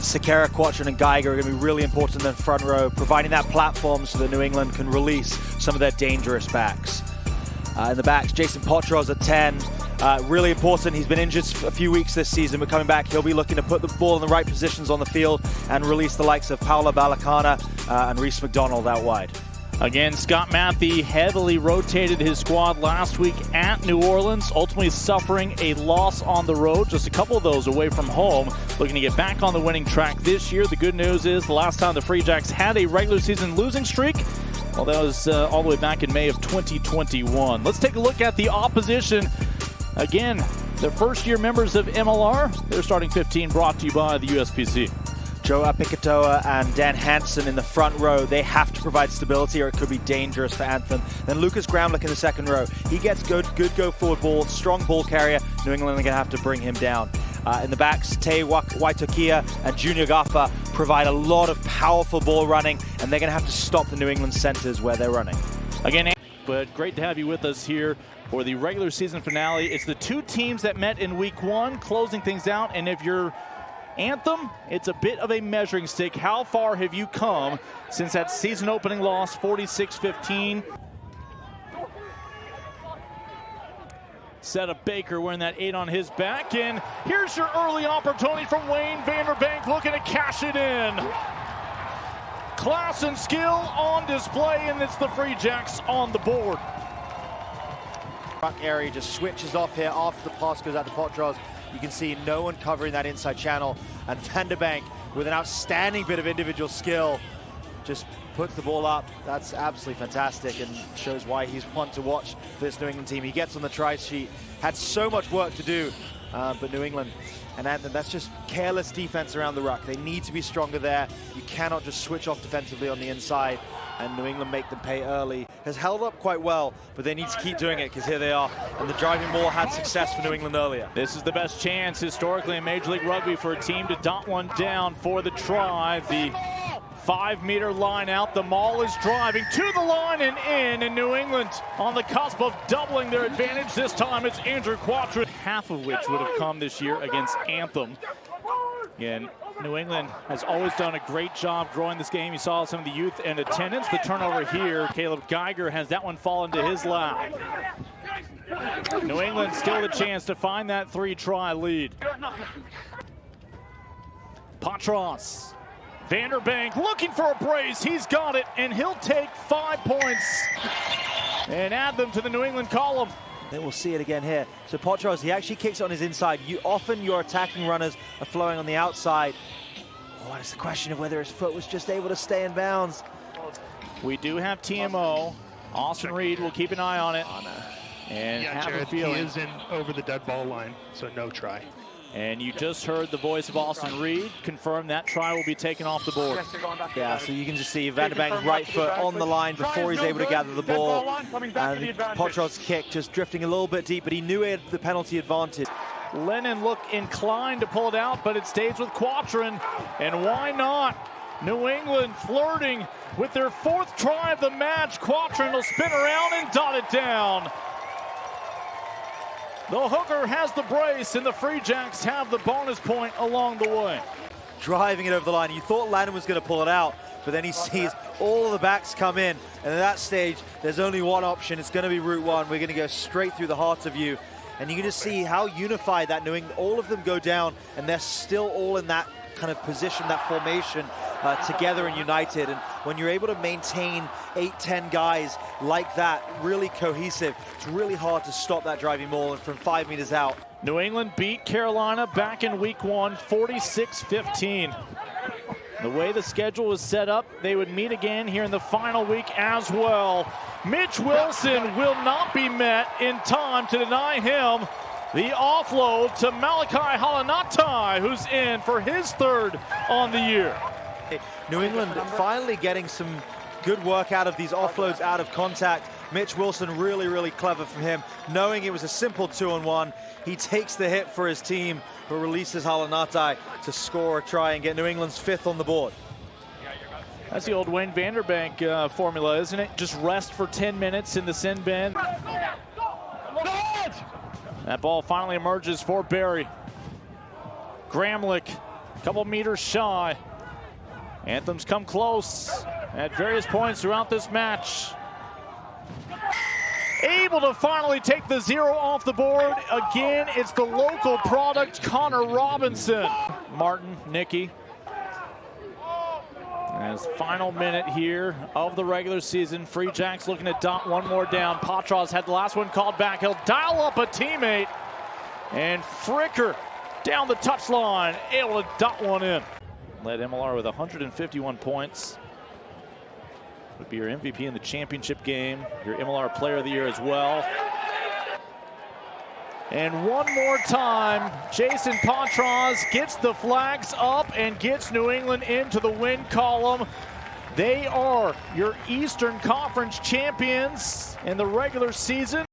Sekera, Quatron and Geiger are going to be really important in the front row, providing that platform so that New England can release some of their dangerous backs. In the backs, Jason Potros at 10. Really important. He's been injured for a few weeks this season, but coming back, he'll be looking to put the ball in the right positions on the field and release the likes of Paolo Balacana and Reese McDonald out wide. Again, Scott Matthey heavily rotated his squad last week at New Orleans, ultimately suffering a loss on the road, just a couple of those away from home, looking to get back on the winning track this year. The good news is the last time the Free Jacks had a regular season losing streak, well, that was all the way back in May of 2021. Let's take a look at the opposition. Again, the first-year members of MLR, their starting 15 brought to you by the USPC. Joe Apikatoa and Dan Hansen in the front row, they have to provide stability or it could be dangerous for Anthem. Then Lucas Gramlich in the second row. He gets good go forward ball, strong ball carrier. New England are going to have to bring him down. In the backs, Te Waitokia and Junior Gaffa provide a lot of powerful ball running, and they're going to have to stop the New England centers where they're running. Again, but great to have you with us here for the regular season finale. It's the two teams that met in week one, closing things out, and if you're Anthem, it's a bit of a measuring stick. How far have you come since that season opening loss, 46-15? Set up Baker wearing that 8 on his back, and here's your early opportunity from Wayne Vanderbank looking to cash it in. Class and skill on display, and it's the Free Jacks on the board. Ruck area just switches off here after the pass goes out to Potros. You can see no one covering that inside channel, and Vanderbank with an outstanding bit of individual skill just puts the ball up. That's absolutely fantastic and shows why he's one to watch for this New England team. He gets on the try sheet, had so much work to do, but New England and Anthem, that's just careless defense around the ruck. They need to be stronger there. You cannot just switch off defensively on the inside, and New England make them pay early. Has held up quite well, but they need to keep doing it because here they are. And the driving ball had success for New England earlier. This is the best chance historically in Major League Rugby for a team to dot one down for the try. The 5-meter line out. The Maul is driving to the line and in, and New England on the cusp of doubling their advantage. This time it's Andrew Quatron, half of which would have come this year against Anthem. Again, New England has always done a great job growing this game. You saw some of the youth in attendance. The turnover here, Caleb Geiger has that one fall into his lap. New England still the chance to find that 3-try lead. Potros. Vanderbank looking for a brace. He's got it, and he'll take 5 points and add them to the New England column. Then we'll see it again here. So Potros, he actually kicks it on his inside. Often your attacking runners are flowing on the outside. Oh, it's the question of whether his foot was just able to stay in bounds. We do have TMO. Austin Reed will keep an eye on it. And yeah, Jared, he is in over the dead ball line, so no try. And you just heard the voice of Austin Reed confirm that try will be taken off the board. Yeah, so you can just see Vanderbank's right foot on the line before he's able to gather the ball. And Potros' kick just drifting a little bit deep, but he knew he had the penalty advantage. Lennon looked inclined to pull it out, but it stays with Quatron. And why not? New England flirting with their 4th try of the match. Quatron will spin around and dot it down. The hooker has the brace, and the Free Jacks have the bonus point along the way. Driving it over the line. You thought Landon was going to pull it out, but then he sees all of the backs come in. And at that stage, there's only one option. It's going to be route one. We're going to go straight through the heart of you. And you can just see how unified that New England, all of them go down, and they're still all in that kind of position, that formation, together and united. And when you're able to maintain 8-10 guys like that, really cohesive, it's really hard to stop that driving ball and from 5 meters out. New England beat Carolina back in week one, 46-15. The way the schedule was set up, they would meet again here in the final week as well. Mitch Wilson will not be met in time to deny him the offload to Malachi Halanatai, who's in for his 3rd on the year. New England finally getting some good work out of these offloads out of contact. Mitch Wilson really, really clever from him. Knowing it was a simple 2-on-1, he takes the hit for his team, but releases Halanatai to score a try and get New England's 5th on the board. That's the old Wayne Vanderbank formula, isn't it? Just rest for 10 minutes in the sin bin. That ball finally emerges for Barry. Gramlich couple meters shy. Anthem's come close at various points throughout this match. Able to finally take the 0 off the board. Again, it's the local product, Connor Robinson. Martin, Nicky. As final minute here of the regular season, Free Jacks looking to dot one more down. Patras had the last one called back. He'll dial up a teammate. And Fricker down the touchline, able to dot one in. Led MLR with 151 points. Would be your MVP in the championship game, your MLR Player of the Year as well. And one more time, Jason Patras gets the flags up and gets New England into the win column. They are your Eastern Conference champions in the regular season.